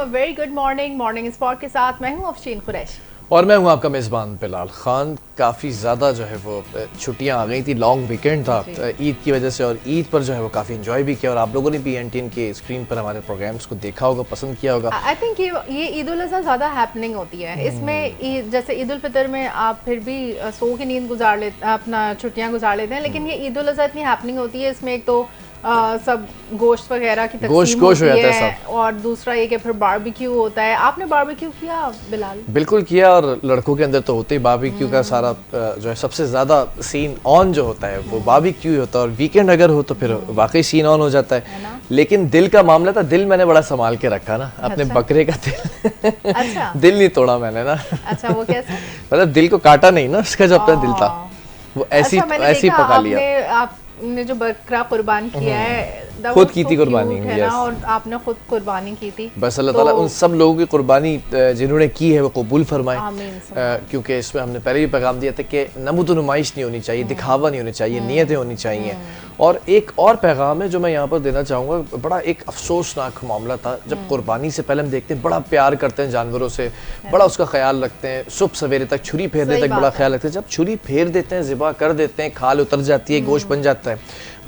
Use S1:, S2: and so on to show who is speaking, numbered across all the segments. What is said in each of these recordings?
S1: Very good morning spot के साथ मैं हूँ अफशीन कुरैशी
S2: और मैं हूँ आपका मेज़बान बिलाल खान। काफ़ी ज़्यादा जो है वो छुट्टियाँ आ गई थी, लॉन्ग वीकेंड था ईद की वजह से, और ईद पर जो है वो काफ़ी एंजॉय भी किया। और आप लोगों ने भी एन के स्क्रीन पर हमारे प्रोग्राम्स को देखा होगा, पसंद किया होगा।
S1: आई थिंक ये ईद उल अज़हा ज़्यादा हैपनिंग होती है इसमें। जैसे ईद उल फितर में आप फिर भी सो की नींद गुजार लेते, अपना छुट्टियाँ गुजार लेते हैं, लेकिन ये ईद उल अज़हा इतनी हैपनिंग होती है। इसमें एक तो सब गोश्त वगैरह की तकसीम होती है, और दूसरा ये कि फिर बारबेक्यू होता है। आपने बारबेक्यू किया बिलाल?
S2: बिल्कुल किया, और लड़कों के अंदर तो होते ही बारबेक्यू का सारा जो है सबसे ज़्यादा सीन ऑन जो होता है वो बारबेक्यू होता है। और वीकेंड अगर हो तो फिर वाकई सीन ऑन हो जाता है। लेकिन दिल का मामला था, दिल मैंने बड़ा संभाल के रखा ना, अपने बकरे का दिल।
S1: अच्छा।
S2: दिल नहीं तोड़ा मैंने ना।
S1: अच्छा, वो कैसे?
S2: मतलब दिल को काटा नहीं ना, उसका जो अपना दिल था वो ऐसी पका लिया।
S1: आपने जो बकरा कुर्बान किया है
S2: खुद की थी कुर्बानी
S1: है ना, और आपने खुद कुर्बानी की थी।
S2: बस अल्लाह ताला उन सब लोगों की कुर्बानी जिन्होंने की है वो कबूल फरमाए। क्योंकि इसमें हमने पहले भी पैगाम दिया था कि नमूद नुमाइश नहीं होनी चाहिए, दिखावा नहीं होनी चाहिए, नियतें होनी चाहिए। और एक और पैगाम है जो मैं यहाँ पर देना चाहूँगा। बड़ा एक अफसोसनाक मामला था, जब कुर्बानी से पहले हम देखते हैं बड़ा प्यार करते हैं जानवरों से, बड़ा उसका ख्याल रखते हैं, सुबह सवेरे तक छुरी फेरने तक बड़ा ख्याल रखते हैं। जब छुरी फेर देते हैं, ज़िबा कर देते हैं, खाल उतर जाती है, गोश्त बन जाता है,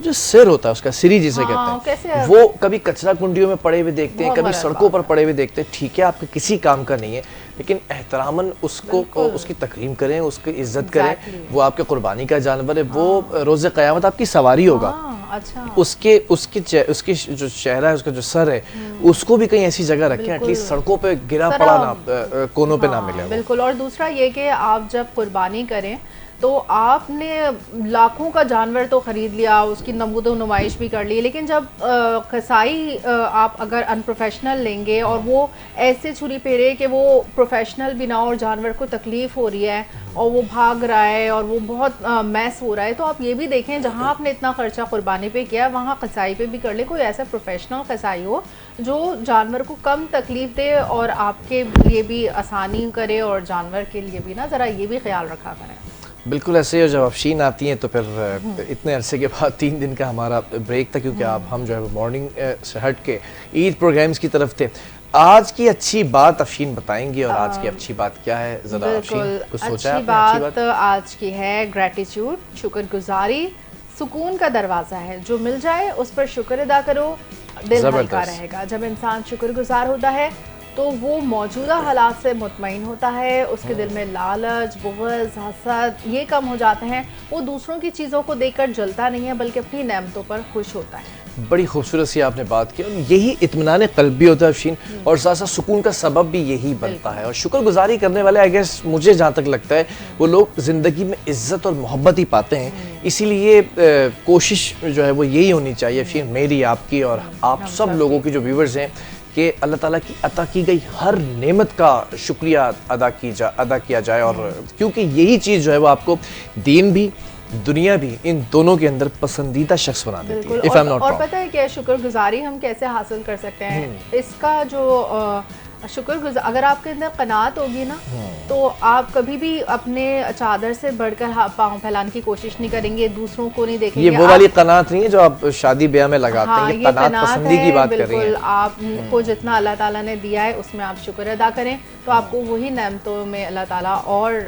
S2: जो सिर होता है उसका, सिरी जिसे कहते हैं, वो कभी कचरा कुंडियों में पड़े हुए देखते हैं, कभी सड़कों पर पड़े हुए देखते हैं। ठीक है, आपके किसी काम का नहीं है, लेकिन एहतरामन उसको उसकी तकरीम करें, उसकी इज्जत करें। वो आपके कुर्बानी का जानवर है, वो रोज़े क़यामत आपकी सवारी होगा।
S1: अच्छा।
S2: उसकी जो चेहरा है, उसका जो सर है, उसको भी कहीं ऐसी जगह रखें एटलीस्ट सड़कों पे गिरा पड़ा ना, कोनों पे ना मिले।
S1: बिल्कुल। और दूसरा ये कि आप जब कुर्बानी करें तो आपने लाखों का जानवर तो ख़रीद लिया, उसकी नमूद नुमाइश भी कर ली, लेकिन जब कसाई आप अगर अनप्रोफेशनल लेंगे और वो ऐसे छुरी फेरे कि वो प्रोफेशनल भी ना हो और जानवर को तकलीफ़ हो रही है और वो भाग रहा है और वो बहुत मैस हो रहा है, तो आप ये भी देखें जहाँ आपने इतना ख़र्चा कुर्बानी पे किया वहाँ कसाई पे भी कर ले। कोई ऐसा प्रोफेशनल कसाई हो जो जानवर को कम तकलीफ़ दे और आपके लिए भी आसानी करे, और जानवर के लिए भी ना ज़रा ये भी ख्याल रखा करें।
S2: बिल्कुल ऐसे ही। जब अफशीन आती हैं तो फिर इतने अरसे के बाद 3 दिन का हमारा ब्रेक था, क्योंकि हम जो है मॉर्निंग से हट के ईद प्रोग्राम्स की तरफ थे। आज की अच्छी बात अफशीन बताएंगी, और आज की अच्छी बात क्या है ज़रा अफशीन, कुछ सोचा है आपने?
S1: अच्छी बात आज की है ग्रेटिट्यूड, शुक्रगुजारी सुकून का दरवाज़ा है। जो मिल जाए उस पर शुक्र अदा करो, दिल हल्का रहेगा। जब इंसान शुक्रगुजार होता है तो वो मौजूदा हालात से मुतमईन होता है, उसके दिल में लालच, बुग़्ज़, हसद ये कम हो जाते हैं। वो दूसरों की चीज़ों को देखकर जलता नहीं है, बल्कि अपनी नेमतों पर खुश होता है।
S2: बड़ी खूबसूरत सी आपने बात की, और यही इत्मीनान क़ल्ब भी होता है अफशीन, और साथ साथ सुकून का सबब भी यही बनता है। और शुक्रगुजारी करने वाले, आई गेस मुझे जहाँ तक लगता है, वो लोग ज़िंदगी में इज़्ज़त और मोहब्बत ही पाते हैं। इसीलिए कोशिश जो है वो यही होनी चाहिए अफशीन, मेरी, आपकी और आप सब लोगों की जो व्यूवर्स हैं, कि अल्लाह ताला की अता की गई हर नेमत का शुक्रिया अदा किया जाए। और क्योंकि यही चीज़ जो है वो आपको दीन भी दुनिया भी, इन दोनों के अंदर पसंदीदा शख्स बना देती है। If I'm not wrong।
S1: पता है क्या शुक्रगुजारी हम कैसे हासिल कर सकते हैं? इसका जो शुक्रगुजार, अगर आपके अंदर कनात होगी ना, तो आप कभी भी अपने चादर से बढ़कर पाँव फैलाने की कोशिश नहीं करेंगे, दूसरों को नहीं देखेंगे।
S2: ये वो वाली कनात नहीं है जो आप शादी ब्याह में लगाते हैं, ये कनात पसंदी की बात कर रही हैं।
S1: आपको जितना अल्लाह ताला ने दिया है उसमें आप शुक्र अदा करें, तो आपको वही नेमतों में अल्लाह ताला और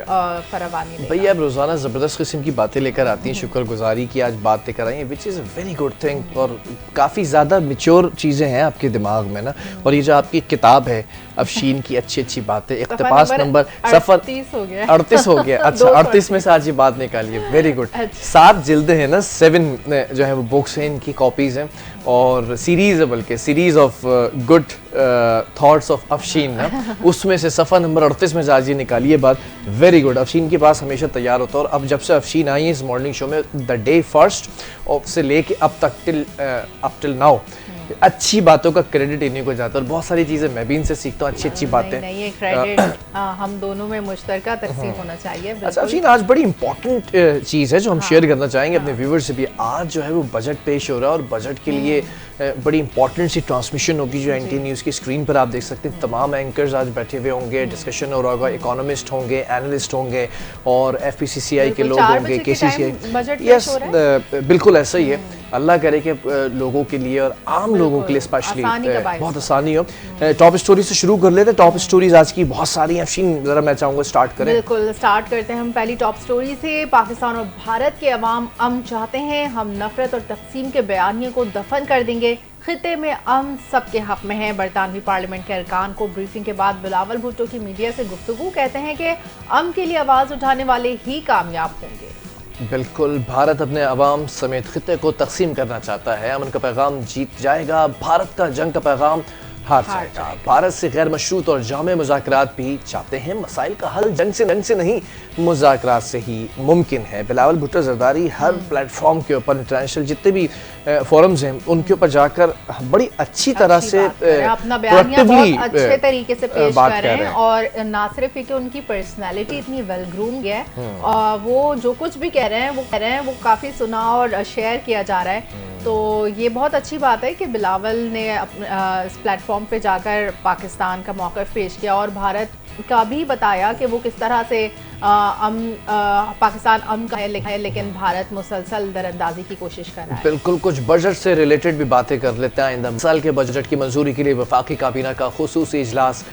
S1: फरावानी देगा।
S2: भैया आप रोज़ाना ज़बरदस्त किस्म की बातें लेकर आती हैं, शुक्रगुजारी की आज बात लेकर आई हैं, which is a very good thing. और काफ़ी ज़्यादा मैच्योर चीज़ें हैं आपके दिमाग में ना। और ये जो आपकी किताब है अफशीन की अच्छी अच्छी बातें, इक़्तिबास नंबर सफ़र 38 हो गया। अच्छा, 38 में से आज ये बात निकालिए, वेरी गुड। 7 जिल्दें हैं ना, 7 जो है वो बुक्स हैं, इनकी कॉपीज़ हैं, और सीरीज़ है, बल्कि series of good thoughts of Afsheen ना, उसमें से सफ़ा नंबर 38 में से आज ये निकालिए बात। Very good. अफशीन के पास हमेशा तैयार होता है, और अब जब से अफशीन आई है इस मॉर्निंग शो में, द डे फर्स्ट से लेके अब तक टिल नाउ, अच्छी बातों का क्रेडिट इन्हीं को जाता है। और बहुत सारी चीज़ें मैं भी इनसे सीखता हूँ, अच्छी अच्छी बातें।
S1: नहीं, ये क्रेडिट हम दोनों में मुश्तरका तकसीम होना चाहिए।
S2: अच्छा अफशीन, आज बड़ी इंपॉर्टेंट चीज़ है जो हम शेयर करना चाहेंगे अपने व्यूवर से भी। आज जो है वो बजट पेश हो रहा है, और बजट के लिए बड़ी इंपॉर्टेंट सी ट्रांसमिशन होगी जो NT न्यूज़ की स्क्रीन पर आप देख सकते हैं। तमाम एंकर्स आज बैठे हुए होंगे, डिस्कशन हो रहा होगा, इकोनॉमिस्ट होंगे, एनालिस्ट होंगे, और FPCCI के लोग होंगे, KCCI। यस, बिल्कुल ऐसा ही है। अल्लाह करे कि लोगों के लिए और आम लोगों के लिए स्पेशली बहुत आसानी हो। टॉप स्टोरी से शुरू कर लेते हैं। टॉप स्टोरीज आज की बहुत सारी हैं। अफशीन ज़रा मैं चाहूँगा स्टार्ट करें।
S1: बिल्कुल स्टार्ट करते हैं हम पहली टॉप स्टोरी से। पाकिस्तान और भारत के अवाम अमन चाहते हैं, हम नफरत और तकसीम के बयानिए को दफन कर देंगे, खिते में अमन सबके हक में है। बरतानवी पार्लियामेंट के अरकान को ब्रीफिंग के बाद बिलावल भुट्टो की मीडिया से गुफ्तगू, कहते हैं कि अमन के लिए आवाज़ उठाने वाले ही कामयाब होंगे।
S2: बिल्कुल, भारत अपने अवाम समेत खिते को तकसीम करना चाहता है। अमन का पैगाम जीत जाएगा, भारत का जंग का पैगाम हार जाएगा। भारत से गैर मशरूत और जामे मुज़ाकरात भी चाहते हैं। मसाइल का हल जंग से नहीं मुज़ाकरात से ही मुमकिन है। बिलावल भुट्टो ज़रदारी हर प्लेटफॉर्म के ऊपर, इंटरनेशनल जितने भी फोरम्स हैं उनके ऊपर जाकर बड़ी अच्छी तरह से
S1: अपना बयानिया बहुत अच्छे तरीके से पेश कर रहे हैं। और ना सिर्फ ये कि उनकी पर्सनैलिटी इतनी वेल ग्रूम्ड है, वो जो कुछ भी कह रहे हैं वो काफ़ी सुना और शेयर किया जा रहा है। तो ये बहुत अच्छी बात है कि बिलावल ने इस प्लेटफॉर्म पे जाकर पाकिस्तान का मौक़िफ़ पेश किया और भारत का भी बताया कि वो किस तरह से पाकिस्तान अमन का है, लेकिन भारत मुसलसल दरअंदाजी की कोशिश कर रहा है।
S2: बिल्कुल, कुछ बजट से रिलेटेड भी बातें कर लेते हैं। आइंदा साल के बजट की मंजूरी के लिए वफाकी काबीना का खुसूसी इजलास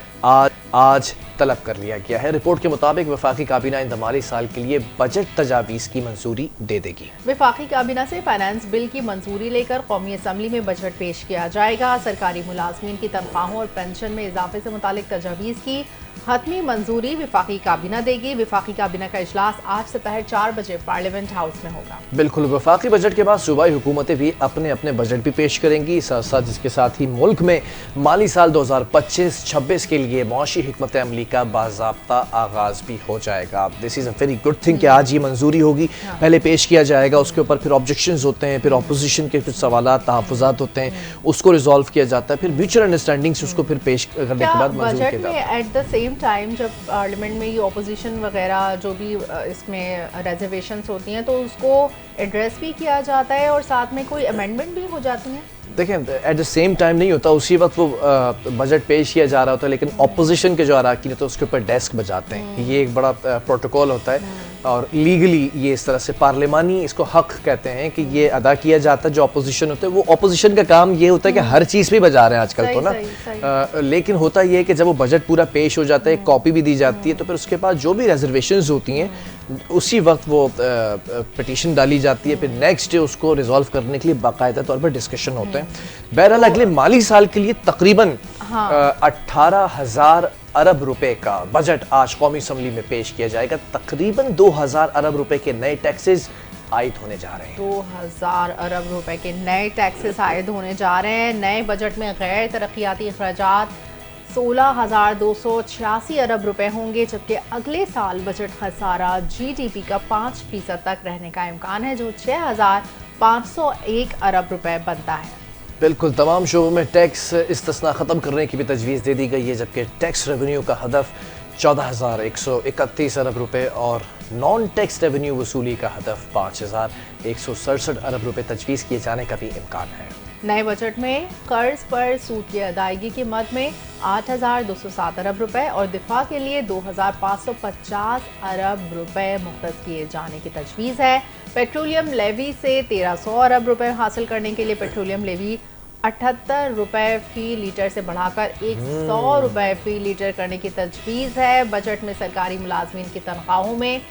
S2: आज तलब कर लिया गया है। रिपोर्ट के मुताबिक वफाकी काबीना इंदा माली साल के लिए बजट तजावीज़ की मंजूरी दे देगी।
S1: वफाकी काबीना से फाइनेंस बिल की मंजूरी लेकर कौमी असम्बली में बजट पेश किया जाएगा। सरकारी मुलाजमीन की तनख्वाहों और पेंशन में इजाफे से मुतालिक तजावीज़ की हतमी मंजूरी वफाकी काबीना देगी। वफाकी काबीना का इजलास आज दोपहर 4 बजे पार्लियामेंट हाउस में होगा।
S2: बिल्कुल, वफाकी बजट के बाद सूबाई हुकूमतें भी अपने अपने बजट भी पेश करेंगी। जिसके साथ ही मुल्क में माली साल 2025-26 के लिए मुआशी हिकमत अमली का बाज़ाब्ता आगाज भी हो जाएगा। This is a very good thing कि आज ये मंजूरी होगी। पहले पेश किया जाएगा, उसके ऊपर फिर ऑब्जेक्शंस होते हैं, फिर अपोजिशन के कुछ सवालात तहफ़्फ़ुज़ात होते हैं, उसको रिजॉल्व किया जाता है, फिर म्यूचुअल अंडरस्टैंडिंग से उसको फिर पेश करने के बाद मंजूर किया जाता है।
S1: एट द सेम टाइम जब पार्लियामेंट में ये ऑपोजिशन वगैरह जो भी इसमें रिजर्वेशंस होती हैं तो उसको एड्रेस भी किया जाता है और साथ में कोई अमेंडमेंट भी हो जाती हैं।
S2: देखें, एट द सेम टाइम नहीं होता, उसी वक्त वो बजट पेश किया जा रहा होता है, लेकिन ऑपोजिशन के जो अराकीन है तो उसके ऊपर डेस्क बजाते हैं। ये एक बड़ा प्रोटोकॉल होता है और लीगली ये इस तरह से पार्लिमानी इसको हक कहते हैं कि ये अदा किया जाता है। जो ऑपोजिशन होते हैं वो ऑपोजिशन का काम ये होता है कि हर चीज़ पे बजा रहे हैं आजकल तो ना। लेकिन होता ये है कि जब वो बजट पूरा पेश हो जाता है, कॉपी भी दी जाती है, तो फिर उसके बाद जो भी रिजर्वेशंस होती हैं उसी वक्त वो पिटीशन डाली जाती है, फिर नेक्स्ट डे उसको रिजॉल्व करने के लिए बाकायदा तौर पर डिस्कशन होते हैं। बहरहाल अगले माली साल के लिए तकरीबन 18,000 अरब रुपए का बजट आज कौमी असम्बली में पेश किया जाएगा। तकरीबन 2,000 अरब रुपए के नए टैक्सेस आयद होने जा रहे हैं।
S1: 2,000 अरब रुपए के नए टैक्सेस आयद होने जा रहे हैं। नए बजट में गैर तरक्याती अखराजात 16,286 अरब रुपए होंगे, जबकि अगले साल बजट खसारा GDP का 5% तक रहने का इम्कान है, जो 6,501 अरब रुपए बनता है।
S2: बिल्कुल, तमाम शोबों में टैक्स इस्तिस्ना ख़त्म करने की भी तजवीज़ दे दी गई है, जबकि टैक्स रेवेन्यू का हदफ 14,131 अरब रुपए और नॉन टैक्स रेवेन्यू वसूली का हदफ 5,167 अरब रुपए तजवीज़ किए जाने का भी इम्कान है।
S1: नए बजट में कर्ज पर सूद की अदायगी की मद में 8,207 अरब रुपए और दिफा के लिए 2,550 अरब रुपए मुख्तस किए जाने की तजवीज़ है। पेट्रोलियम लेवी से 1,300 अरब रुपए हासिल करने के लिए पेट्रोलियम लेवी 78 रुपए फी लीटर से बढ़ाकर 100 रुपए फी लीटर करने की तजवीज़ है। बजट में सरकारी मुलाजमीन की तनख्वाहों में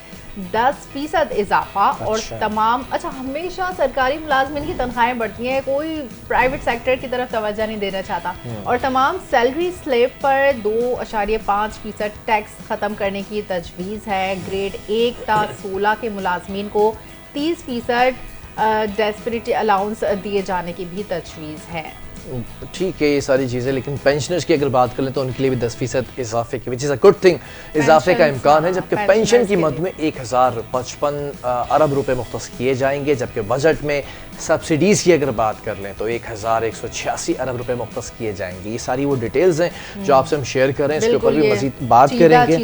S1: 10% इजाफा और तमाम हमेशा सरकारी मुलाजमीन की तनख्वाहें बढ़ती हैं, कोई प्राइवेट सेक्टर की तरफ तवज्जो नहीं देना चाहता, और तमाम सैलरी स्लेब पर 2.5% टैक्स ख़त्म करने की तजवीज़ है। ग्रेड 1 ta 16 के मुलाजमीन को 30% डेस्परेटी अलाउंस दिए जाने की भी तजवीज़ है।
S2: ठीक है ये सारी चीज़ें, लेकिन पेंशनर्स की अगर बात करें तो उनके लिए भी 10% इजाफे की which is a good thing, इजाफे का इम्कान है। जबकि पेंशन की मद में 1,055 अरब रुपए मुख्तस किए जाएंगे, जबकि बजट में सब्सिडीज़ की अगर बात कर लें तो 1,186 अरब रुपए मुख्तस किए जाएंगे। ये सारी वो डिटेल्स हैं जो आपसे हम शेयर कर रहे हैं, इसके ऊपर भी मजीद बात करेंगे।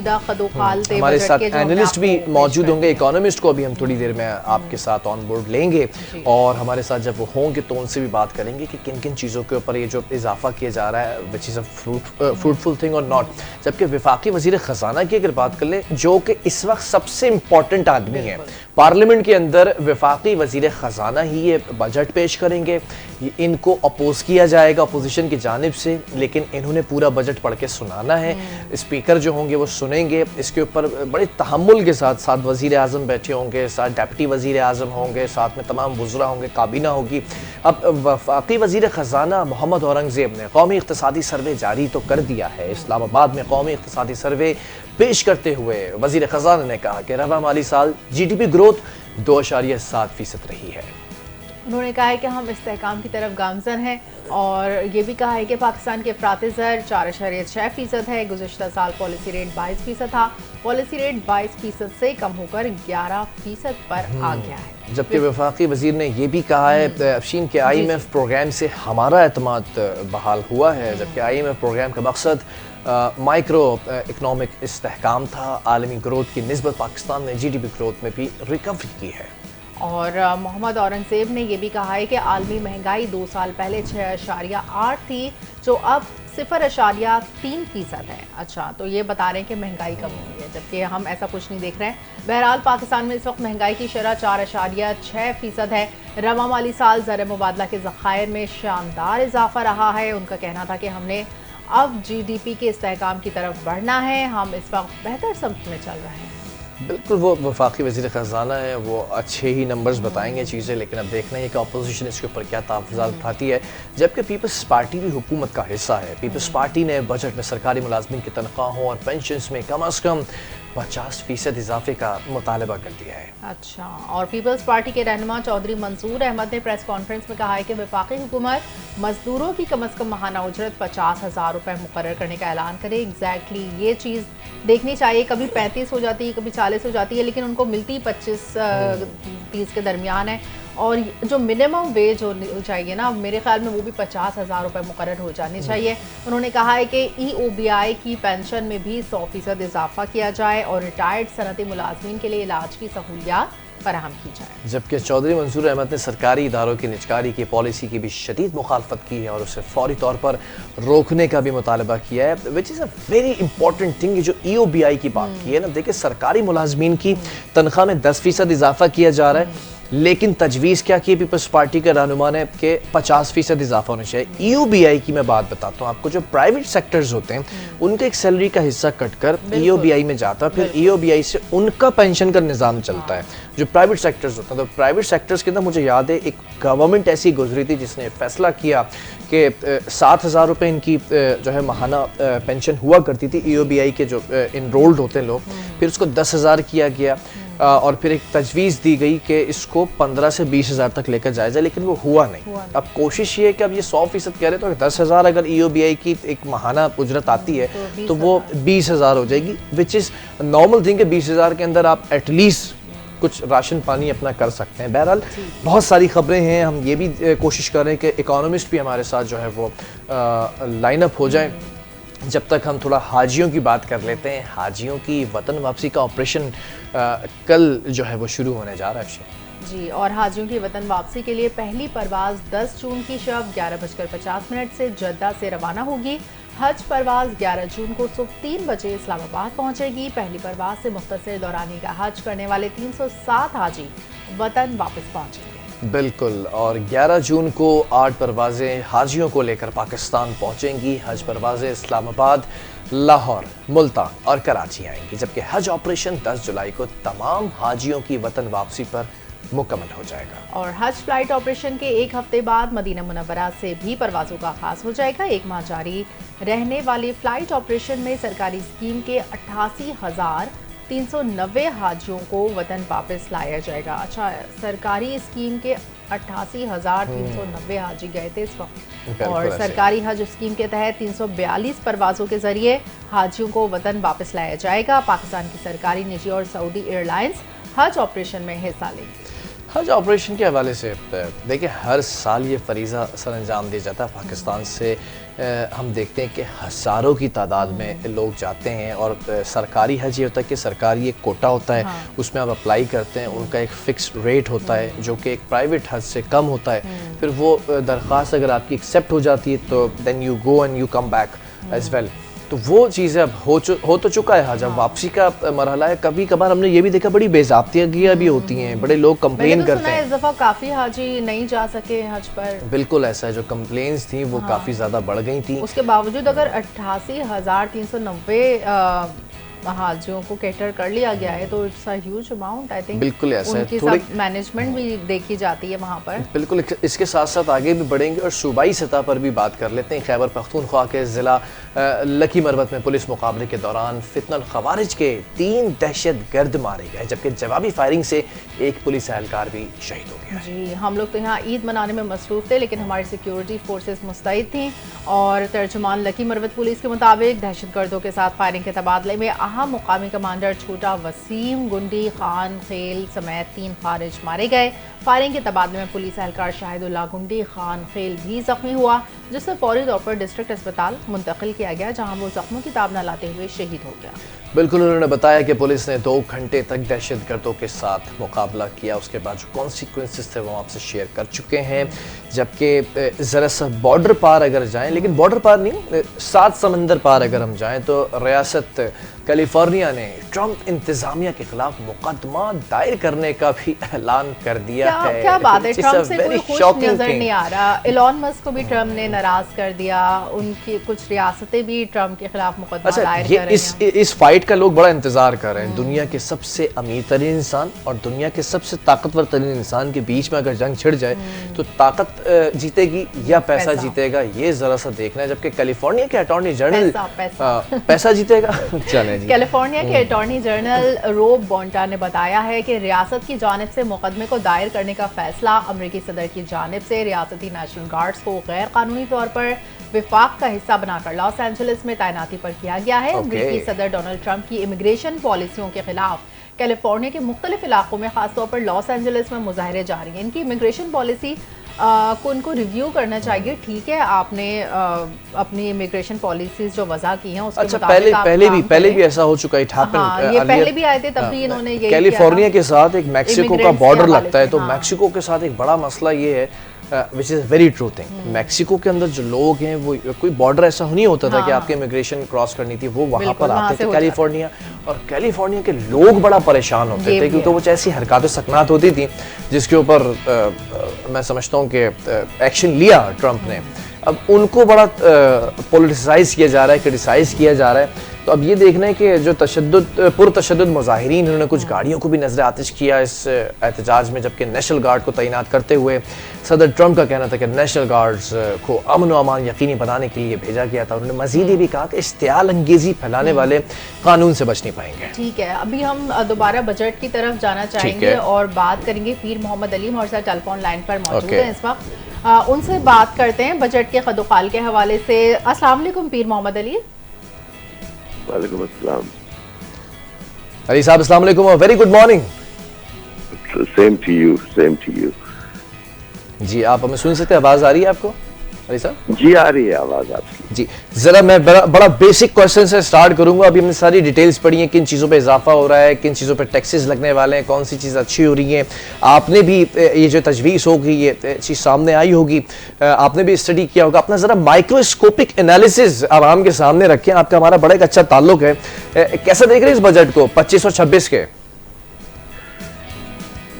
S2: हमारे साथ एनालिस्ट भी मौजूद होंगे, इकोनॉमिस्ट को भी हम थोड़ी देर में आपके साथ ऑन बोर्ड लेंगे और हमारे साथ जब वो होंगे तो उनसे भी बात करेंगे कि किन किन चीज़ों के ऊपर ये जो इजाफा किया जा रहा है which is a fruitful thing और नॉट। जबकि वफाकी वज़ीर ख़जाना की अगर बात कर लें, जो कि इस वक्त सबसे इम्पॉर्टेंट आदमी है पार्लियामेंट के अंदर, वफाकी वज़ीर ख़जाना ही ये बजट पेश करेंगे। इनको अपोज किया जाएगा अपोजिशन की जानिब से, लेकिन इन्होंने पूरा बजट पढ़ के सुनाना है। स्पीकर जो होंगे वो सुनेंगे, इसके ऊपर बड़े तहम्मुल के साथ साथ वज़ीर आज़म बैठे होंगे, साथ डिप्टी वज़ीर आज़म होंगे, साथ में तमाम वज़रा होंगे, काबीना होगी। अब वफाकी वज़ीर ख़जाना मोहम्मद औरंगज़ेब ने कौमी इक़्तिसादी सर्वे जारी तो कर दिया है। इस्लामाबाद में कौमी इक़्तिसादी सर्वे पेश करते हुए वज़ीर ख़जाना ने कहा कि रवा माली साल GDP ग्रोथ 2.7% रही है।
S1: उन्होंने कहा है कि हम इस्तेहकाम की तरफ गामज़न हैं, और ये भी कहा है कि पाकिस्तान के अफ़रात ज़र 4.6% है। गुज़िश्ता साल पॉलिसी रेट 22% था, पॉलिसी रेट 22% से कम होकर 11% पर आ गया है।
S2: जबकि वफाकी वज़ीर ने यह भी कहा है अफशीन के IMF प्रोग्राम से हमारा एतमाद बहाल हुआ है। जबकि IMF प्रोग्राम का मकसद माइक्रो इकनॉमिक इस्तेहकाम था। आलमी ग्रोथ की निस्बत पाकिस्तान ने GDP ग्रोथ में भी रिकवरी की है।
S1: और मोहम्मद औरंगज़ेब ने यह भी कहा है कि आलमी महंगाई 2 साल पहले 6.8 थी, जो अब 0.3% है। अच्छा, तो ये बता रहे हैं कि महंगाई कम हुई है, जबकि हम ऐसा कुछ नहीं देख रहे हैं। बहरहाल पाकिस्तान में इस वक्त महंगाई की शरह 4.6% है। रवा माली साल ज़र मुबादला के ज़खायर में शानदार इजाफा रहा है। उनका कहना था कि हमने अब GDP के इस्तेहकाम की तरफ बढ़ना है, हम इस वक्त बेहतर समत में चल रहे हैं।
S2: बिल्कुल, वो वफाकी वज़ीर ख़जाना है, वो अच्छे ही नंबर्स बताएंगे चीज़ें, लेकिन अब देखना है कि अपोजिशन इसके ऊपर क्या तहफ़्फ़ुज़ात उठाती है। जबकि पीपल्स पार्टी भी हुकूमत का हिस्सा है। पीपल्स पार्टी ने बजट में सरकारी मुलाजमीन की तनख्वाहों और पेंशन्स में कम अज़ कम 50% इजाफे का मुतालबा कर दिया है।
S1: अच्छा, और पीपल्स पार्टी के रहनुमा चौधरी मंसूर अहमद ने प्रेस कॉन्फ्रेंस में कहा है कि वफाकी हुकूमत मजदूरों की कम अज़ कम माहाना उजरत 50,000 रुपये मुकर्रर करने का ऐलान करे। एग्जैक्टली ये चीज़ देखनी चाहिए। कभी 35 हो जाती है, कभी 40 हो जाती है, लेकिन उनको मिलती 25-30 के दरमियान है। और जो मिनिमम वेज होनी चाहिए ना, मेरे ख्याल में वो भी 50,000 रुपये मुकर्रर हो जानी चाहिए। उन्होंने कहा है कि EOBI की पेंशन में भी 100% इजाफा किया जाए और रिटायर्ड सनती मुलाजमीन के लिए इलाज की सहूलियात फराहम की जाए।
S2: जबकि चौधरी मंसूर अहमद ने सरकारी इदारों की निजकारी की पॉलिसी की भी शदीद मुखालफत की है और उसे फौरी तौर पर रोकने का भी मुतालबा किया है, which is a very important thing. जो EOBI की बात की है ना, देखिए सरकारी मुलाजमीन की तनख्वाह में 10% इजाफा किया जा रहा है, लेकिन तजवीज़ क्या की पीपल्स पार्टी के रहनुमा ने कि 50% इजाफा होना चाहिए। EOBI की मैं बात बताता हूँ आपको, जो प्राइवेट सेक्टर्स होते हैं उनके एक सैलरी का हिस्सा कटकर EOBI में जाता है, फिर EOBI से उनका पेंशन का निज़ाम चलता है जो प्राइवेट सेक्टर्स होते हैं। तो प्राइवेट सेक्टर्स के अंदर मुझे याद है एक गवर्नमेंट ऐसी गुजरी थी जिसने फैसला किया कि 7,000 रुपये इनकी जो है माहाना पेंशन हुआ करती थी EOBI के जो इनरोल्ड होते हैं लोग, फिर उसको 10,000 किया गया और फिर एक तजवीज़ दी गई कि इसको 15 से 20,000 तक लेकर जाया जाए, लेकिन वो हुआ नहीं। अब कोशिश ये है कि अब ये 100% कह रहे तो 10,000 अगर EOBI की एक माहाना उजरत आती है तो वो 20,000 हो जाएगी, विच इज़ नॉर्मल थिंग। 20,000 के अंदर आप एटलीस्ट कुछ राशन पानी अपना कर सकते हैं। बहरहाल बहुत सारी खबरें हैं, हम ये भी कोशिश कर रहे हैं कि इकोनॉमिस्ट भी हमारे साथ जो है वो लाइन अप हो जाए। जब तक हम थोड़ा हाजियों की बात कर लेते हैं। हाजियों की वतन वापसी का ऑपरेशन कल जो है वो शुरू होने जा रहा है
S1: जी, और हाजियों की वतन वापसी के लिए पहली परवाज़ 10 जून की शब 11:50 से जद्दा से रवाना होगी। हज परवाज़ 11 जून को सुबह 3 बजे इस्लामाबाद पहुंचेगी। पहली परवाज़ से मुख्तसर दौरानी का हज करने वाले 307 हाजी वतन वापस पहुंचेंगे।
S2: बिल्कुल, और 11 जून को 8 परवाज़ें हाजियों को लेकर पाकिस्तान पहुंचेंगी। हज परवाज़ें इस्लामाबाद, लाहौर, मुल्तान और कराची आएंगी, जबकि हज ऑपरेशन 10 जुलाई को तमाम हाजियों की वतन वापसी पर मुकम्मल हो जाएगा।
S1: और हज फ्लाइट ऑपरेशन के एक हफ्ते बाद मदीना मुनव्वरा से भी परवाज़ों का आगाज़ हो जाएगा। एक माह जारी रहने वाली फ़्लाइट ऑपरेशन में सरकारी स्कीम के 88,390 हाजियों को वतन वापस लाया जाएगा। अच्छा, सरकारी स्कीम के 88,390 हाजी गए थे इस वक्त, और सरकारी हज स्कीम के तहत 342 परवाज़ों के जरिए हाजियों को वतन वापस लाया जाएगा। पाकिस्तान की सरकारी, निजी और सऊदी एयरलाइंस हज ऑपरेशन में हिस्सा लेंगी।
S2: हज ऑपरेशन के हवाले से देखिए हर साल ये फरीज़ा सर अंजाम दिया जाता है पाकिस्तान से। हम देखते हैं कि हज़ारों की तादाद में लोग जाते हैं, और सरकारी हज ये होता है कि सरकारी एक कोटा होता है, उसमें आप अप्लाई करते हैं, उनका एक फ़िक्स रेट होता है जो कि एक प्राइवेट हज से कम होता है। फिर वो दरख्वास्त अगर आपकी एक्सेप्ट हो जाती है तो then you go and you come back as well. तो वो चीज़ें अब हो तो चुका है। जब वापसी का मरहला है, कभी कभार हमने ये भी देखा बड़ी बेज़ाब्तियाँ भी होती हैं, बड़े लोग कंप्लेन करते हैं।
S1: इस दफ़ा काफ़ी हाजी नहीं जा सके हज पर।
S2: बिल्कुल ऐसा है, जो कंप्लेंट्स थी वो काफ़ी ज़्यादा बढ़ गई थी।
S1: उसके बावजूद अगर 88,390 हाजियों को कैटर कर लिया गया है तो it's a huge amount. I think
S2: बिल्कुल ऐसा है,
S1: उनकी सब मैनेजमेंट भी देखी जाती है वहाँ पर।
S2: बिल्कुल। इसके साथ साथ आगे भी बढ़ेंगे और सूबाई सतह पर भी बात कर लेते हैं। खैबर पख्तूनख्वा के ज़िला लकी मरवत में पुलिस मुकाबले के दौरान फितनल खवारिज के 3 दहशतगर्द मारे गए, जबकि जवाबी फायरिंग से एक पुलिस एहलकार भी शहीद हो गया।
S1: जी, हम लोग तो यहाँ ईद मनाने में मसरूफ़ थे, लेकिन हमारी सिक्योरिटी फोर्सेस मुस्तैद थीं और तर्जुमान लकी मरवत पुलिस के मुताबिक दहशतगर्दों के साथ फायरिंग के तबादले में अहम मुकामी कमांडर छोटा वसीम गुंडी खान खेल समेत 3 खारिज मारे गए। फायरिंग के तबादले में पुलिस एहलकार शाहिदुल्लाह गुंडी खान खेल भी जख्मी हुआ, जिसे फौरी तौर पर डिस्ट्रिक्ट अस्पताल मुंतकिल किया गया, जहाँ वो जख्मों की ताब न लाते हुए शहीद हो गया। बिल्कुल,
S2: उन्होंने बताया कि पुलिस ने 2 घंटे तक दहशतगर्दों के साथ मुकाबला किया। उसके बाद जो कॉन्सिक्वेंसेस थे वो आपसे शेयर कर चुके हैं। जबकि ज़रा सा बॉर्डर पार अगर जाएं, लेकिन बॉर्डर पार नहीं, 7 समंदर पार अगर हम जाएं तो रियासत कैलिफोर्निया ने ट्रंप इंतजामिया के खिलाफ मुकदमा दायर करने का भी ऐलान कर दिया है।
S1: क्या बात है, ट्रंप से कोई खुश नजर नहीं आ रहा। एलन मस्क को भी ट्रंप ने नाराज कर दिया, उनकी कुछ रियासतें भी ट्रंप के खिलाफ मुकदमा दायर कर रही हैं।
S2: इस फाइट का लोग बड़ा इंतजार कर रहे हैं। दुनिया के सबसे अमीर तरीन इंसान और दुनिया के सबसे ताकतवर तरीन इंसान के बीच में अगर जंग छिड़ जाए तो ताकत जीतेगी या पैसा जीतेगा, ये जरा सा देखना है। जबकि कैलिफोर्निया के अटॉर्नी जनरल पैसा जीतेगा। चले
S1: कैलिफोर्निया के अटॉर्नी जनरल रोब बोंटा ने बताया है कि रियासत की जानिब से मुकदमे को दायर करने का फैसला अमेरिकी सदर की जानिब से रियासती नेशनल गार्ड्स को गैर कानूनी तौर पर विफाक का हिस्सा बनाकर लॉस एंजलिस में तैनाती पर किया गया है। अमेरिकी सदर डोनाल्ड ट्रंप की इमिग्रेशन पॉलिसियों के खिलाफ कैलिफोर्निया के मुख्तलिफ इलाकों में खासतौर पर लॉस एंजलिस में मुजाहरे जारी हैं। इनकी इमिग्रेशन पॉलिसी को उनको रिव्यू करना चाहिए। ठीक है, आपने अपनी इमिग्रेशन पॉलिसीज जो वजह की हैं उसके
S2: मुताबिक पहले भी ऐसा हो चुका है।
S1: ये पहले भी आए थे, तब भी इन्होंने ये
S2: कैलिफोर्निया के साथ एक मैक्सिको का बॉर्डर लगता है, तो मैक्सिको के साथ एक बड़ा मसला ये है, which is very true thing. Mexico के अंदर जो लोग हैं वो कोई बॉर्डर ऐसा नहीं होता था कि आपकी इमिग्रेशन क्रॉस करनी थी, वो वहाँ पर आते थे कैलिफोर्निया, और कैलिफोर्निया के लोग बड़ा परेशान होते थे क्योंकि वो ऐसी हरकत सकनात होती थी जिसके ऊपर मैं समझता हूँ कि एक्शन लिया ट्रंप ने। अब उनको बड़ा पोलिटिसाइज किया जा रहा है, क्रिटिसाइज किया जा रहा है। तो अब ये देखना है कि जो पुरतशद्दुद मुजाहिरीन, उन्होंने कुछ गाड़ियों को भी नजर आतिश किया इस एहतजाज में, जबकि नेशनल गार्ड को तैनात करते हुए सदर ट्रंप का कहना था कि नेशनल गार्ड्स को अमन व अमान यकीनी बनाने के लिए भेजा गया था। उन्होंने मजीद ये भी कहा कि इश्तियाल अंगेजी फैलाने वाले कानून से बच नहीं पाएंगे।
S1: ठीक है, अभी हम दोबारा बजट की तरफ जाना चाहेंगे और बात करेंगे पीर मोहम्मद अली हमारे साथ टेलीफोन लाइन पर मौजूद है इस वक्त। उनसे बात करते हैं बजट के खदोखाल के हवाले से। अस्सलाम वालेकुम पीर मोहम्मद अली।
S3: वालेकुम अस्सलाम।
S2: अली साहब अस्सलाम वालेकुम, very good morning.
S3: Same to you.
S2: जी, आप हमें सुन सकते हैं? आवाज आ रही है आपको अली साहब?
S3: जी आ रही है आवाज आपकी।
S2: जी, जरा मैं बड़ा बेसिक क्वेश्चन से स्टार्ट करूंगा। अभी हमने सारी डिटेल्स पढ़ी हैं, किन चीज़ों पे इजाफा हो रहा है, किन चीज़ों पे टैक्सेस लगने वाले हैं, कौन सी चीज़ अच्छी हो रही है। आपने भी ये जो तजवीज़ होगी ये चीज़ सामने आई होगी, आपने भी स्टडी किया होगा। अपना ज़रा माइक्रोस्कोपिक एनालिसिस आवाम के सामने रखें। आपका हमारा बड़ा एक अच्छा ताल्लुक है, कैसा देख रहे हैं इस बजट को 25 और 26 के?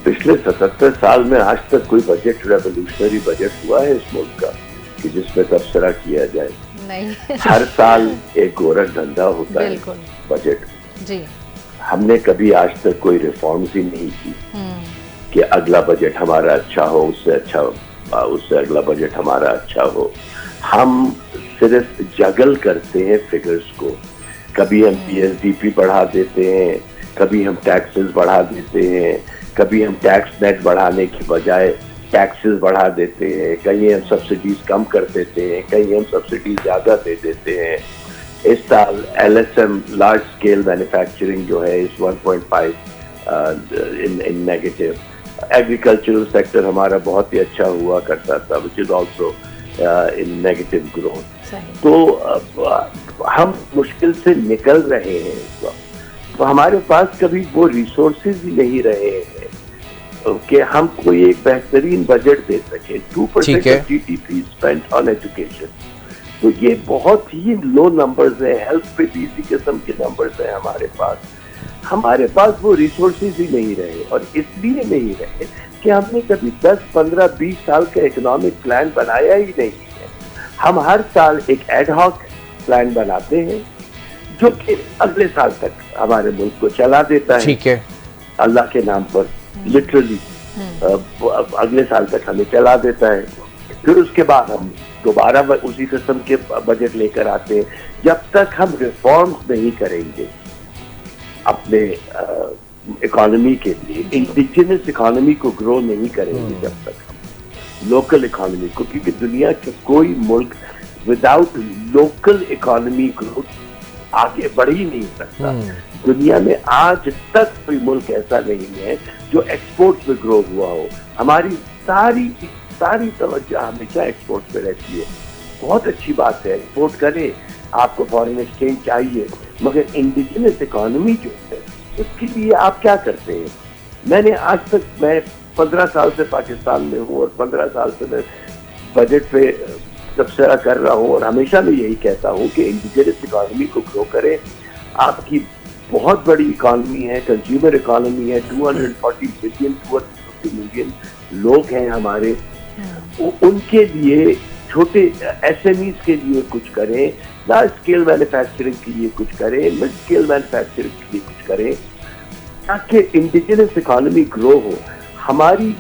S3: पिछले 77 साल में आज तक कोई बजट रेवोल्यूशनरी बजट हुआ है इस मुल्क का कि जिसमें तबसरा किया जाए?
S1: नहीं।
S3: हर साल एक गोरख धंधा होता है बजट।
S1: जी,
S3: हमने कभी आज तक कोई रिफॉर्म्स ही नहीं की कि अगला बजट हमारा अच्छा हो, उससे अगला बजट हमारा अच्छा हो। हम सिर्फ जगल करते हैं फिगर्स को। कभी हम पीएसडीपी बढ़ा देते हैं, कभी हम टैक्सेस बढ़ा देते हैं, कभी हम टैक्स नेट बढ़ाने की बजाय टैक्सेस बढ़ा देते हैं, कहीं हम सब्सिडीज कम कर देते हैं, कहीं हम सब्सिडीज ज्यादा दे देते हैं। इस साल एलएसएम लार्ज स्केल मैन्युफैक्चरिंग जो है इस 1.5 इन नेगेटिव। एग्रीकल्चरल सेक्टर हमारा बहुत ही अच्छा हुआ करता था, which is also in negative growth. तो हम मुश्किल से निकल रहे हैं इस वक्त। तो हमारे पास कभी वो रिसोर्सेज ही नहीं रहे हैं कि हम कोई एक बेहतरीन बजट दे सके। 2%
S2: ठीक है।
S3: Of GDP spent on education, तो ये बहुत ही लो नंबर्स है। हेल्थ पे भी इसी किस्म के नंबर्स है हमारे पास वो रिसोर्सेज ही नहीं रहे, और इसलिए नहीं रहे कि हमने कभी 10, 15, 20 साल का इकोनॉमिक प्लान बनाया ही नहीं है। हम हर साल एक एड हॉक प्लान बनाते हैं जो कि अगले साल तक हमारे मुल्क को चला देता है।
S2: ठीक है।
S3: अल्लाह के नाम पर लिटरली अगले साल तक हमें चला देता है। फिर उसके बाद हम दोबारा उसी किस्म के बजट लेकर आते हैं। जब तक हम रिफॉर्म्स नहीं करेंगे अपने इकोनॉमी के लिए, इंडिजिनस इकोनॉमी को ग्रो नहीं करेंगे जब तक हम लोकल इकोनॉमी को, क्योंकि दुनिया का कोई मुल्क विदाउट लोकल इकोनॉमी ग्रोथ आगे बढ़ ही नहीं सकता। दुनिया में आज तक कोई मुल्क ऐसा नहीं है जो एक्सपोर्ट्स में ग्रो हुआ हो। हमारी सारी तवज्जो हमेशा एक्सपोर्ट्स पे रहती है। बहुत अच्छी बात है, एक्सपोर्ट करें, आपको फॉरेन एक्सचेंज चाहिए, मगर इंडिजिनस इकोनॉमी जो है उसके लिए आप क्या करते हैं? मैं 15 साल से पाकिस्तान में हूँ और 15 साल से मैं बजट पे तबसरा कर रहा हूँ, और हमेशा मैं यही कहता हूँ कि इंडिजिनस इकोनॉमी को ग्रो करें। आपकी बहुत बड़ी इकोनॉमी है, कंज्यूमर इकोनॉमी है, 240 बिलियन 250 मिलियन लोग हैं हमारे। उनके लिए छोटे एसएमईज के लिए कुछ करें, लार्ज स्केल मैन्युफैक्चरिंग के लिए कुछ करें, मिड स्केल मैन्युफैक्चरिंग के लिए कुछ करें, ताकि इंडिजिनस इकोनॉमी ग्रो हो। हमारी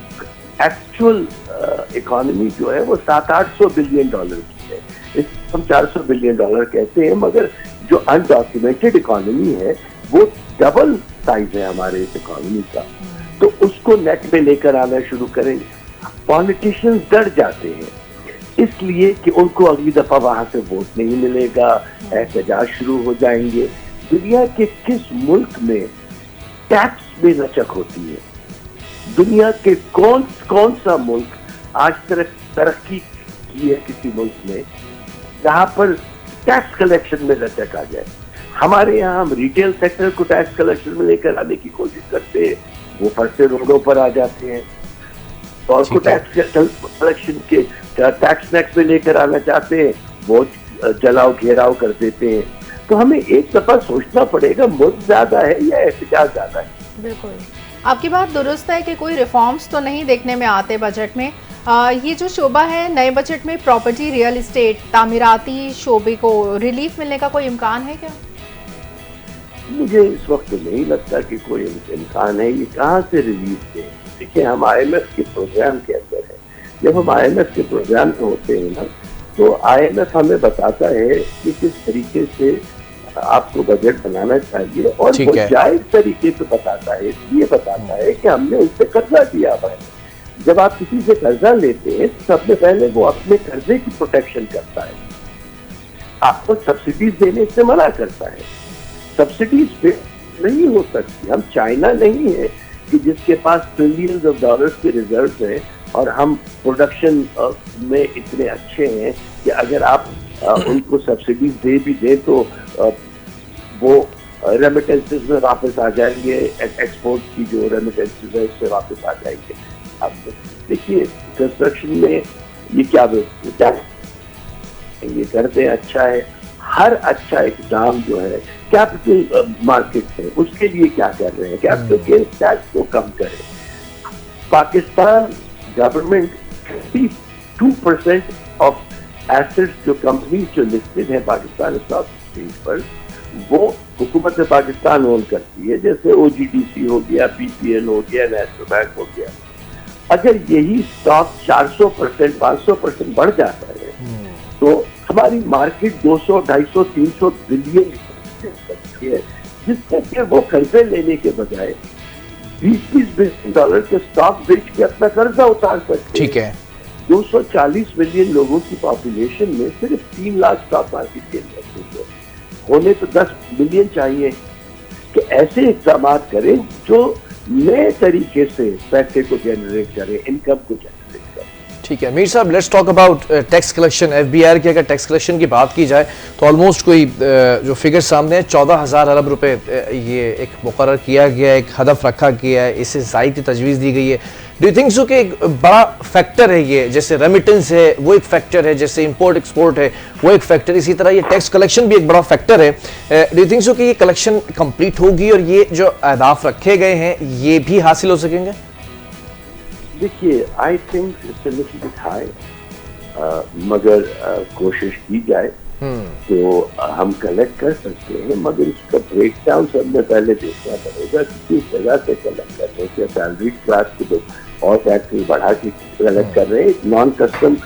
S3: एक्चुअल इकोनॉमी जो है वो 700-800 बिलियन डॉलर की है। इस हम 400 बिलियन डॉलर कहते हैं, मगर जो अनडॉक्यूमेंटेड इकोनॉमी है वो डबल साइज है हमारे इस इकोनॉमी का। तो उसको नेट में लेकर आना शुरू करें। पॉलिटिशियंस डर जाते हैं इसलिए कि उनको अगली दफा वहां से वोट नहीं मिलेगा, एहतजाज शुरू हो जाएंगे। दुनिया के किस मुल्क में टैक्स में लचक होती है? दुनिया के कौन सा मुल्क आज तरक्की की है किसी मुल्क में जहां पर टैक्स कलेक्शन में लचक आ जाए? हमारे यहाँ हम रिटेल सेक्टर को टैक्स कलेक्शन में लेकर आने की कोशिश करते हैं, वो फट से रोडों पर आ जाते हैं। और को टैक्स कलेक्शन के टैक्स नेट में लेकर आना चाहते हैं, वो जलाओ घेराव कर देते हैं। तो हमें एक दफा सोचना पड़ेगा, मुल्क ज्यादा है या एहतजाज ज्यादा है?
S1: बिल्कुल, आपकी बात दुरुस्त है कि कोई रिफॉर्म्स तो नहीं देखने में आते बजट में। ये जो शोबा है नए बजट में, प्रॉपर्टी, रियल इस्टेट, तामीराती शोबे को रिलीफ मिलने का कोई इम्कान है क्या?
S3: मुझे इस वक्त नहीं लगता कि कोई इम्कान है। ये कहाँ से रिलीफ दे? देखिए, हम IMF के प्रोग्राम के अंदर है। जब हम IMF के प्रोग्राम में होते हैं ना, तो IMF हमें बताता है कि किस तरीके से आपको बजट बनाना चाहिए, और वो जायज तरीके से बताता है। इसलिए बताता है कि हमने उससे कर्जा दिया हुआ है। जब आप किसी से कर्जा लेते हैं, सबसे पहले वो अपने कर्जे की प्रोटेक्शन करता है, आपको सब्सिडीज देने से मना करता है। सब्सिडीज पे नहीं हो सकती। हम चाइना नहीं है कि जिसके पास ट्रिलियंस ऑफ डॉलर्स के रिजर्व हैं, और हम प्रोडक्शन में इतने अच्छे हैं कि अगर आप उनको सब्सिडीज दे भी दे तो वो रेमिटेंसेस में वापस आ जाएंगे, एक्सपोर्ट की जो रेमिटेंसेस है उससे वापस आ जाएंगे। अब देखिए, कंस्ट्रक्शन में ये क्या ये करते हैं, अच्छा है। हर अच्छा इकदाम जो है कैपिटल मार्केट है, उसके लिए क्या कर रहे हैं? कैपिटल गेन्स टैक्स को कम करें। पाकिस्तान गवर्नमेंट 32% ऑफ एसेट्स जो कंपनी जो लिस्टेड है पाकिस्तान स्टॉक एक्सचेंज पर, वो हुकूमत पाकिस्तान ओन करती है। जैसे OGDC हो गया, PPL हो गया, नेशनल बैंक हो गया। अगर यही स्टॉक 400%, 500% बढ़ जाता है तो हमारी मार्केट 200, 250, 300 बिलियन है, जिससे कि वो कर्जे लेने के बजाय 20-20 बिलियन डॉलर के स्टॉक बेच के अपना कर्जा उतार सकते हैं।
S2: ठीक है।
S3: 240 मिलियन लोगों की पॉपुलेशन में सिर्फ 3 लाख स्टॉक मार्केट के इन्वेस्टर्स है। होने तो 10 मिलियन चाहिए। कि ऐसे इक़दाम करें जो नए तरीके से पैसे को जनरेट करें, इनकम को जनरेट करें।
S2: ठीक है मीर साहब, let's talk about tax collection. FBR की अगर टैक्स कलेक्शन की बात की जाए तो ऑलमोस्ट कोई जो फिगर सामने है 14,000 अरब रुपए ये एक मुकर्रर किया गया है, एक हदफ रखा गया है, इससे ज़ायद की तजवीज़ दी गई है। डू यू थिंक सो कि एक बड़ा फैक्टर है ये, जैसे रेमिटेंस है वो एक फैक्टर है, जैसे इंपोर्ट एक्सपोर्ट है वो एक फैक्टर, इसी तरह ये टैक्स कलेक्शन भी एक बड़ा फैक्टर है। डू यू थिंक सो कि ये कलेक्शन कंप्लीट होगी और ये जो अहदाफ रखे गए हैं ये भी हासिल हो सकेंगे?
S3: देखिए, I think it's a little bit high, मगर कोशिश की जाए तो हम कलेक्ट कर सकते हैं, मगर उसका ब्रेक डाउन सबने पहले देखना पड़ेगा कि किस जगह से कलेक्ट कर रहे हैं। क्या सैलरी क्लास को तो और टैक्सेस बढ़ा के कलेक्ट कर रहे हैं? नॉन कस्टम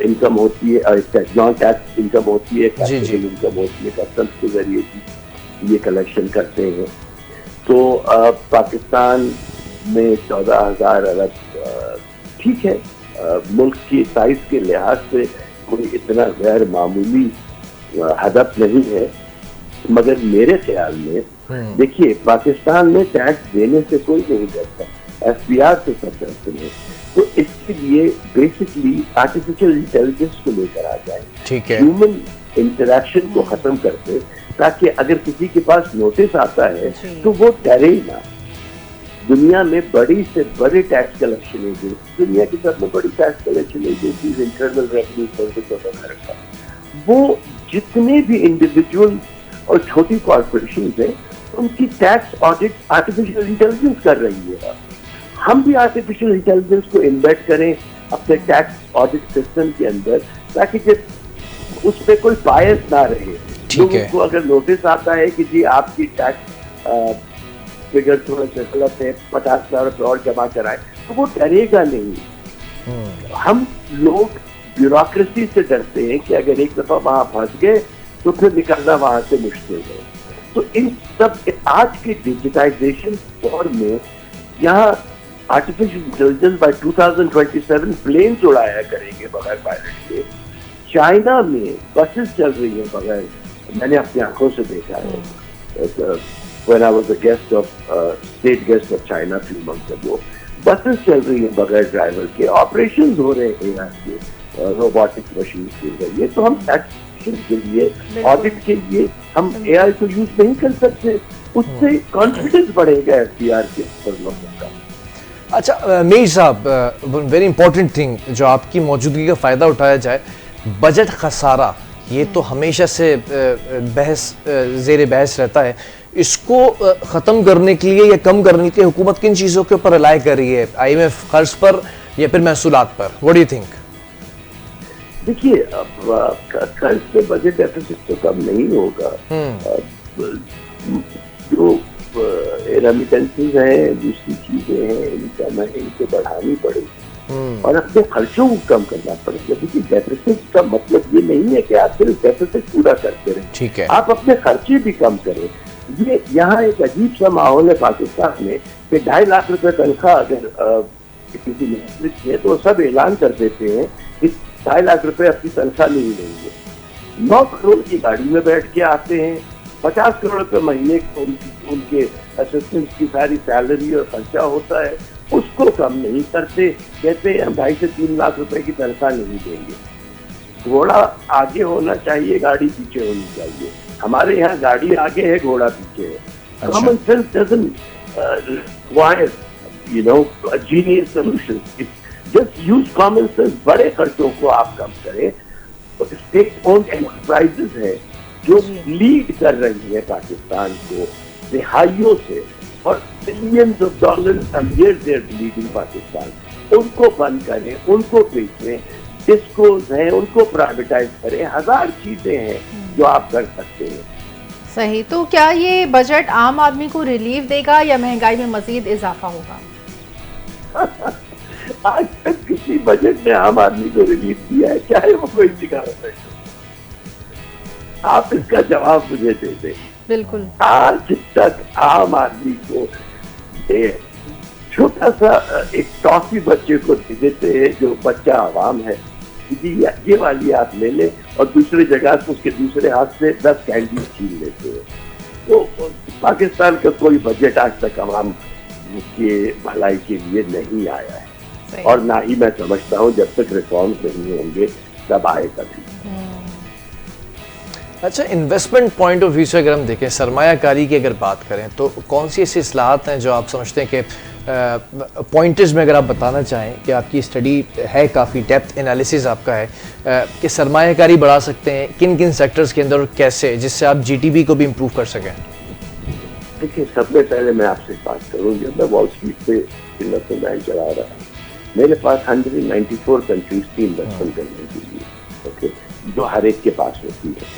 S3: इनकम होती है, नॉन टैक्स इनकम होती है, कैपिटल इनकम होती है, कस्टम्स के जरिए ये कलेक्शन करते हैं। तो पाकिस्तान में 14,000 अरब ठीक है, मुल्क की साइज के लिहाज से कोई इतना गैर मामूली हदफ नहीं है, मगर मेरे ख्याल में देखिए पाकिस्तान में टैक्स देने से कोई नहीं डरता, एफबीआर से सब डरते हैं। तो इसके लिए बेसिकली आर्टिफिशियल इंटेलिजेंस को लेकर आ जाए,
S2: ठीक है,
S3: ह्यूमन इंटरेक्शन को खत्म करते, ताकि अगर किसी के पास नोटिस आता है तो वो डरे ना। दुनिया में बड़ी से बड़ी टैक्स कलेक्शन एजेंसी, दुनिया की सब में बड़ी tax collection agency, internal revenue service of America, वो जितने भी इंडिविजुअल और छोटी कॉर्पोरेशन है उनकी टैक्स ऑडिट आर्टिफिशियल इंटेलिजेंस कर रही है। हम भी आर्टिफिशियल इंटेलिजेंस को इम्बेड करें अपने टैक्स ऑडिट सिस्टम के अंदर, ताकि जब उस पर कोई बायस ना रहे। लोगों को अगर नोटिस आता है कि जी आपकी टैक्स फिगर थोड़ा सा गलत है, 50,000 रुपये और जमा कराए, तो वो डरेगा नहीं। हम लोग ब्यूरोक्रेसी से डरते हैं कि अगर एक दफा वहां फंस गए तो फिर निकलना वहां से मुश्किल है। तो इन सब आज के डिजिटाइजेशन दौर में यहाँ आर्टिफिशियल इंटेलिजेंस बाय 2027 प्लेन उड़ाया करेंगे बगैर पायलट के। चाइना में बसेस चल रही हैं बगैर, मैंने अपनी आंखों से देखा है। When I was a guest of state guest of China a few months ago, buses चल रही हैं बगैर ड्राइवर के, ऑपरेशंस हो रहे हैं एआई के, रोबोटिक मशीन के जरिए। तो हम टैक्सेशन के लिए, ऑडिट के लिए हम एआई को यूज नहीं कर सकते, उससे कॉन्फिडेंस बढ़ेगा एफबीआर के ऊपर लोगों का।
S2: अच्छा मीर साहब, वेरी इंपॉर्टेंट थिंग जो आपकी मौजूदगी का फ़ायदा उठाया जाए, बजट खसारा, ये तो हमेशा से बहस ज़ेर बहस रहता है। इसको ख़त्म करने के लिए या कम करने के लिए हुकूमत किन चीज़ों के ऊपर रिलाई कर रही है? IMF खर्च पर या फिर महसूलात पर? What do you think?
S3: देखिए, खर्च से बजट डेफिसिट तो कम नहीं होगा। जो रेमिटेंसेस हैं, दूसरी चीजें हैं, इनको बढ़ानी पड़ेगी और अपने खर्चों को कम करना पड़ेगा। देखिए, डेफिसिट का मतलब ये नहीं है कि आप सिर्फ डेफिसिट पूरा करते रहे,
S2: ठीक है, आप
S3: अपने खर्चे भी कम करें। ये यहाँ एक अजीब सा माहौल है पाकिस्तान में कि 2.5 लाख रुपए तनख्वाह अगर किसी मिनिस्ट्री की है तो सब ऐलान कर देते हैं कि 2.5 लाख रुपए अपनी तनख्वाह नहीं लेंगे। 9 करोड़ की गाड़ी में बैठ के आते हैं, 50 करोड़ रुपए महीने को उनके असिस्टेंट की सारी सैलरी और खर्चा होता है, उसको कम नहीं करते, कहते हैं हम 2.5 से 3 लाख रुपए की तनख्वाह नहीं देंगे। घोड़ा आगे होना चाहिए, गाड़ी पीछे होनी चाहिए। हमारे यहाँ गाड़ी आगे है, घोड़ा पीछे है। Common sense doesn't require genius solution, just use common sense. बड़े खर्चों को आप कम करें। स्टेट ओन्ड एंटरप्राइजेस है जो लीड कर रही है पाकिस्तान को दिहाइयों से, और billions of dollars a year they are leading Pakistan, उनको बंद करें, उनको बेचें। डिस्कोज हैं उनको प्राइवेटाइज करें, 1000 चीजें हैं जो आप कर सकते हैं।
S1: सही। तो क्या ये बजट आम आदमी को रिलीफ देगा या महंगाई में मजीद इजाफा होगा?
S3: आज तक किसी बजट ने आम आदमी को रिलीफ दिया है, चाहे वो कोई भी गवर्नमेंट हो? आप इसका जवाब मुझे दे दें।
S1: बिल्कुल।
S3: आज तक आम आदमी को छोटा सा एक टॉफी बच्चे को दे देते हैं जो बच्चा आवाम है, जी ये वाली आप ले ले, और दूसरी जगह से उसके दूसरे हाथ से 10 कैंडी छीन लेते हैं। तो पाकिस्तान का कोई बजट आज तक आवाम के भलाई के लिए नहीं आया है। और ना ही मैं समझता हूँ जब तक रिफॉर्म्स नहीं होंगे तब आएगा भी।
S2: अच्छा, इन्वेस्टमेंट पॉइंट ऑफ व्यू से अगर हम देखें, सरमायाकारी की अगर बात करें, तो कौन सी ऐसी इस्लाहात हैं जो आप समझते हैं कि पॉइंटर्स में अगर आप बताना चाहें कि आपकी स्टडी है, काफ़ी डेप्थ एनालिसिस आपका है, कि सरमायाकारी बढ़ा सकते हैं किन किन सेक्टर्स के अंदर और कैसे, जिससे आप जीटीबी को भी इम्प्रूव कर सकें?
S3: देखिए, सबसे पहले मैं आपसे बात करूँ, जब मैं वॉल स्ट्रीट पे इन्वेस्टमेंट बैंक चला रहा, मेरे पास 194 कंट्रीज थी इन्वेस्टमेंट करने के लिए, ओके, जो हर एक के पास होती है।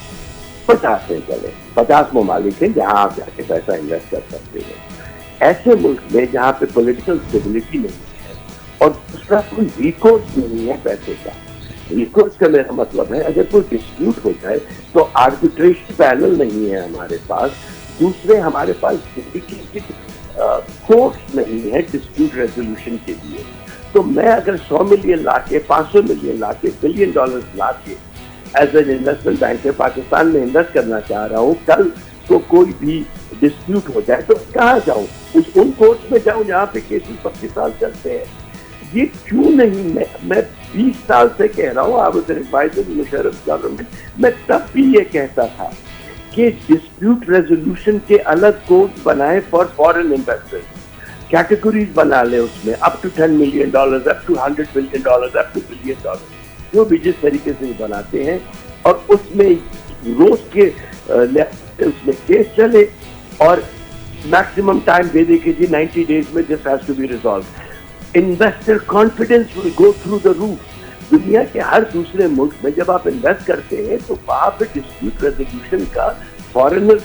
S3: 50 में चले, 50 ममालिक हैं जहाँ आप जाके पैसा इन्वेस्ट कर सकते हैं। ऐसे मुल्क में जहाँ पे पॉलिटिकल स्टेबिलिटी नहीं है और दूसरा कोई रिकोर्स नहीं है पैसे का। रिकोर्स का मेरा मतलब है, अगर कोई डिस्प्यूट हो जाए तो आर्बिट्रेशन पैनल नहीं है हमारे पास, दूसरे हमारे पास डेडिकेटेड कोर्ट्स नहीं है डिस्प्यूट रेजोल्यूशन के लिए। तो मैं अगर 100 मिलियन ला के, 500 मिलियन ला के, $1 बिलियन ला के एज एन इन्वेस्टमेंट बैंक में पाकिस्तान में इन्वेस्ट करना चाह रहा हूँ, कल तो कोई भी डिस्प्यूट हो जाए तो कहाँ जाऊँ? उन कोर्ट्स में जाऊँ जहाँ पे केसेस 25 साल चलते हैं। ये क्यों नहीं? मैं 20 साल से कह रहा हूँ, आप एडवाइजर मुशर्रफ गवर्नमेंट, मैं तब भी ये कहता था कि डिस्प्यूट रेजोल्यूशन के अलग कोर्ट बनाए फॉर फॉरेन इन्वेस्टर्स, कैटेगरीज बना ले उसमें, up to $10 million, up to $100 billion, up to $1 billion, जो भी जिस तरीके से बनाते हैं, और उसमें रोज के उसमें केस चले और मैक्सिमम टाइम दे दे के जी 90 डेज में this has to be resolve. Investor confidence will go through the roof. दुनिया के हर दूसरे मुल्क में जब आप इन्वेस्ट करते हैं तो वहां पे डिस्प्यूट रेजोल्यूशन का फॉरेनर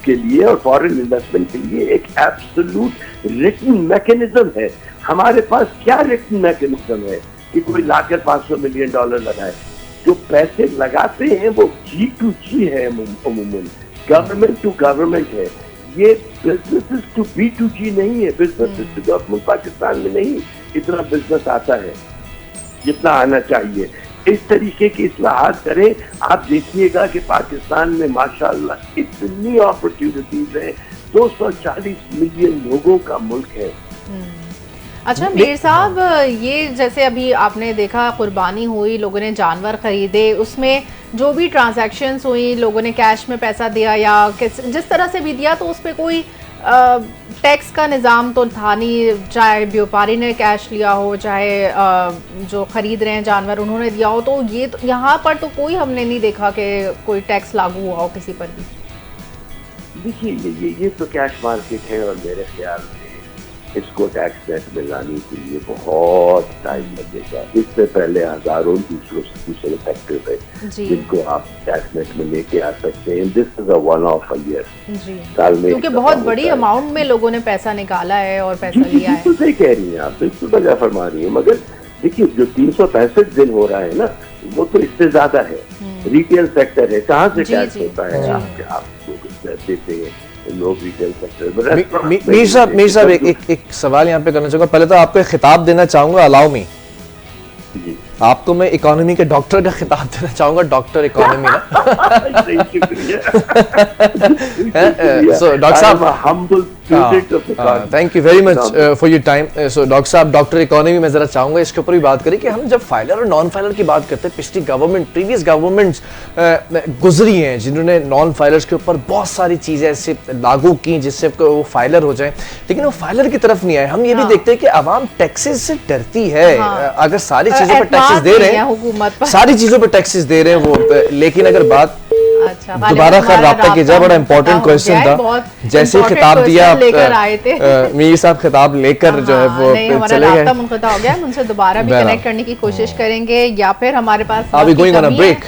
S3: के लिए और फॉरेन इन्वेस्टमेंट के लिए एक एब्सोल्यूट रिटन मैकेनिज्म है। हमारे पास क्या रिटन मैकेनिज्म है कि कोई लाकर $500 मिलियन लगाए? जो पैसे लगाते हैं वो G2G है, अमूमन गवर्नमेंट टू गवर्नमेंट है। ये बिजनेस टू B2G नहीं है, बिजनेस टू गवर्नमेंट पाकिस्तान में नहीं इतना बिजनेस आता है जितना आना चाहिए। इस तरीके की इस्लाहात करें, आप देखिएगा कि पाकिस्तान में माशाल्लाह इतनी अपॉर्चुनिटीज है। 240 मिलियन लोगों का मुल्क है।
S1: अच्छा मीर साहब, ये जैसे अभी आपने देखा कुर्बानी हुई, लोगों ने जानवर खरीदे, उसमें जो भी ट्रांजैक्शंस हुई, लोगों ने कैश में पैसा दिया या जिस तरह से भी दिया, तो उस पर कोई टैक्स का निज़ाम तो था नहीं, चाहे व्यापारी ने कैश लिया हो, चाहे जो खरीद रहे हैं जानवर उन्होंने दिया हो। तो ये तो यहाँ पर तो कोई हमने नहीं देखा कि कोई टैक्स लागू हुआ हो किसी पर भी।
S3: देखिए, ये तो कैश मार्केट है और मेरे ख्याल में इसको टैक्स नेट में लाने के लिए बहुत टाइम लगेगा। इससे पहले हजारों दूसरे फैक्टर्स है जिनको आप टैक्स नेट में लेके आ सकते हैं। This is a one of a year, साल में, क्योंकि
S1: बहुत बड़ी अमाउंट में लोगों ने पैसा निकाला है और पैसा लिया है।
S3: बिल्कुल सही कह रही हैं आप, बिल्कुल वजह फरमा रही है। मगर देखिए, जो 365 दिन हो रहा है ना, वो तो इससे ज्यादा है। रिटेल सेक्टर है, कहाँ से टैक्स होता है? आपको देते हैं लोग रिटेल सेक्टर।
S2: मीर साहब एक सवाल यहाँ पे करना चाहूँगा। पहले तो आपको एक खिताब देना चाहूँगा, अलाउ मी।
S3: जी,
S2: आपको मैं इकोनॉमी के डॉक्टर का खिताब देना चाहूँगा, डॉक्टर इकोनॉमी ना। सो डॉक्टर साहब, thank you very much for your time. So doctor साहब, डॉक्टर इकोनॉमी में जरा चाहूँगा इसके ऊपर भी बात करें कि हम जब फाइलर और नॉन फाइलर की बात करते हैं, पिछली गवर्नमेंट, प्रीवियस गवर्नमेंट्स गुजरी हैं जिन्होंने नॉन फाइलर्स के ऊपर बहुत सारी चीज़ें ऐसे लागू की जिससे वो फाइलर हो जाए, लेकिन वो फाइलर की तरफ नहीं आए। हम ये भी देखते हैं कि आवाम टैक्सेस से डरती है। अगर सारी चीज़ों पर टैक्सेस दे रहे हैं, हुकूमत पर सारी चीज़ों पर टैक्सेस दे रहे हैं वो, लेकिन अगर बात दोबारा खैर राब्ता किया जाए, बड़ा इंपॉर्टेंट क्वेश्चन था। जैसे ही खिताब दिया मीर साहब खिताब लेकर जो है वो चले गए,
S1: मुनक़ता हो गया। उनसे दोबारा भी कनेक्ट करने की कोशिश करेंगे या फिर हमारे पास
S2: अभी गोइंग ऑन अ ब्रेक,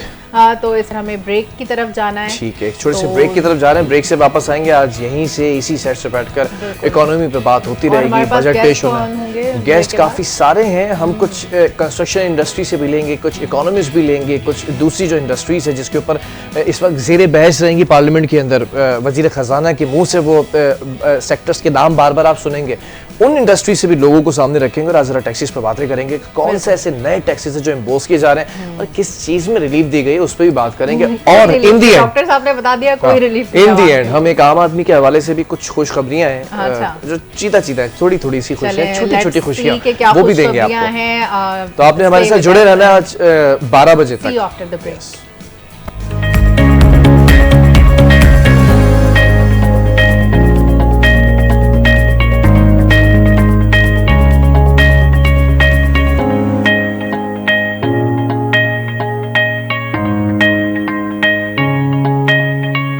S1: तो इस हमें ब्रेक की तरफ जाना है।
S2: ठीक है, एक छोटे से ब्रेक की तरफ जा रहे हैं। ब्रेक से वापस आएंगे। आज यहीं से इसी सेट से बैठकर इकोनॉमी पे बात होती रहेगी, बजट पेश होना है। गेस्ट काफ़ी सारे हैं। हम कुछ कंस्ट्रक्शन इंडस्ट्री से भी लेंगे, कुछ इकोनॉमिस्ट भी लेंगे, कुछ दूसरी जो इंडस्ट्रीज है जिसके ऊपर इस वक्त ज़ेर बहस रहेंगी पार्लियामेंट के अंदर। वज़ीर ख़जाना के मुँह से वो सेक्टर्स के नाम बार बार आप सुनेंगे, उन इंडस्ट्री से भी लोगों को सामने रखेंगे और आज जरा टैक्सीज पर बातें करेंगे, कौन से ऐसे नए टैक्सीज है जो इम्पोज किए जा रहे हैं और किस चीज में रिलीफ दी गई है उस पर भी बात करेंगे। और इन दी एंड
S1: डॉक्टर साहब ने बता दिया कोई रिलीफ
S2: इन दी एंड हम एक आम आदमी के हवाले से भी कुछ खुशखबरियां हैं जो चीता है, थोड़ी थोड़ी सी खुशियां, छोटी छोटी खुशियां, वो भी देंगे आपको। तो आपने हमारे साथ जुड़े रहना आज 12 बजे तक।